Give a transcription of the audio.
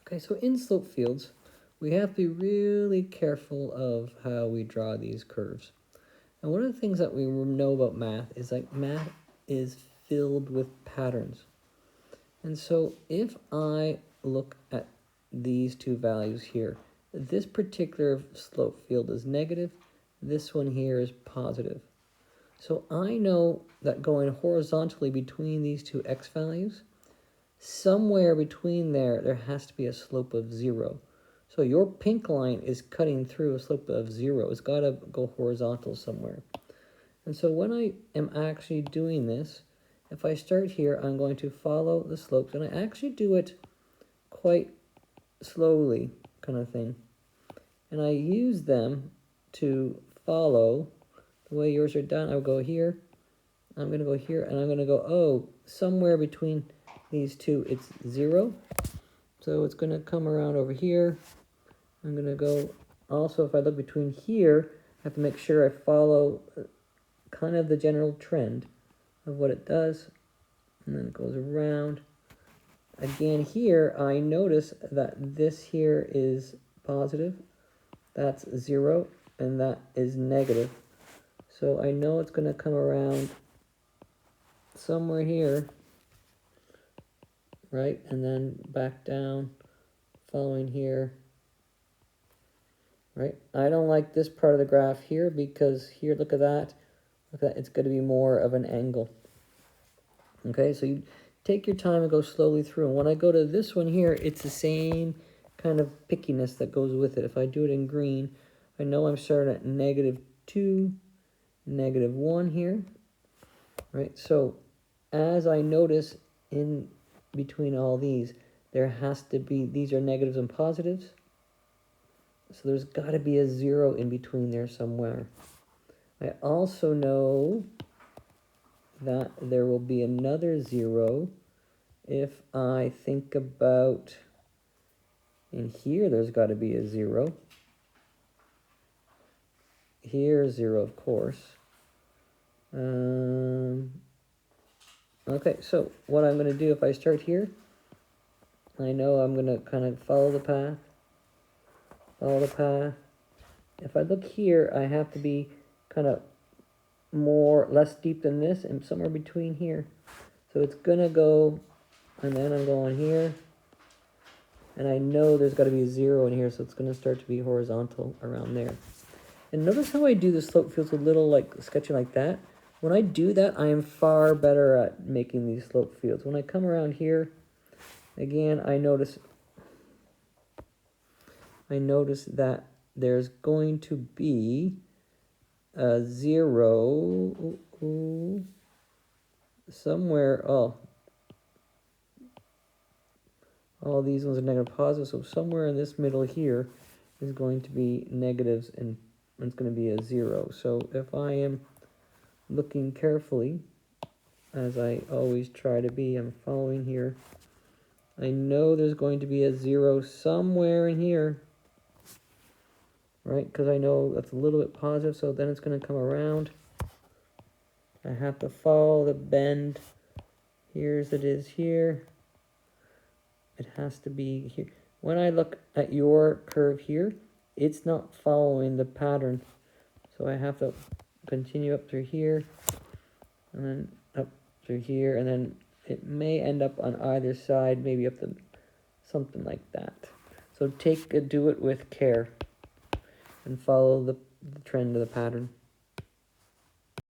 Okay, so in slope fields, we have to be really careful of how we draw these curves. And one of the things that we know about math is like math is filled with patterns. And so if I look at these two values here, this particular slope field is negative, this one here is positive. So I know that going horizontally between these two x values, somewhere between there has to be a slope of 0. So your pink line is cutting through a slope of 0. It's got to go horizontal somewhere. And so when I am actually doing this, if I start here, I'm going to follow the slopes, and I actually do it quite slowly, kind of thing. And I use them to follow the way yours are done. I'll go here, I'm going to go here, and I'm going to go, oh, somewhere between these two, it's 0. So it's going to come around over here. I'm going to go, also, if I look between here, I have to make sure I follow kind of the general trend of what it does. And then it goes around. Again, here, I notice that this here is positive. That's 0, and that is negative. So I know it's going to come around somewhere here, right? And then back down, following here, right? I don't like this part of the graph here because here, look at that. Look at that, it's going to be more of an angle. Okay, so you take your time and go slowly through. And when I go to this one here, it's the same kind of pickiness that goes with it. If I do it in green, I know I'm starting at -2, -1 here, right? So as I notice in between all these, there has to be, these are negatives and positives. So there's got to be a 0 in between there somewhere. I also know that there will be another 0 if I think about, in here there's got to be a 0. Here, 0, of course. Okay, so what I'm going to do, if I start here, I know I'm going to kind of follow the path. If I look here, I have to be kind of less deep than this, and somewhere between here. So it's going to go, and then I'm going here. And I know there's got to be a 0 in here, so it's going to start to be horizontal around there. And notice how I do the slope fields a little like sketching like that. When I do that, I am far better at making these slope fields. When I come around here, again, I notice that there's going to be a 0 somewhere. Oh, all these ones are negative positive, so somewhere in this middle here is going to be negatives, and it's going to be a 0. So if I am looking carefully, as I always try to be, I'm following here. I know there's going to be a 0 somewhere in here, right? Because I know that's a little bit positive, so then it's going to come around. I have to follow the bend. Here's it is here. It has to be here. When I look at your curve here, it's not following the pattern. So I have to continue up through here, and then up through here, and then it may end up on either side, maybe up to something like that. So do it with care and follow the trend of the pattern.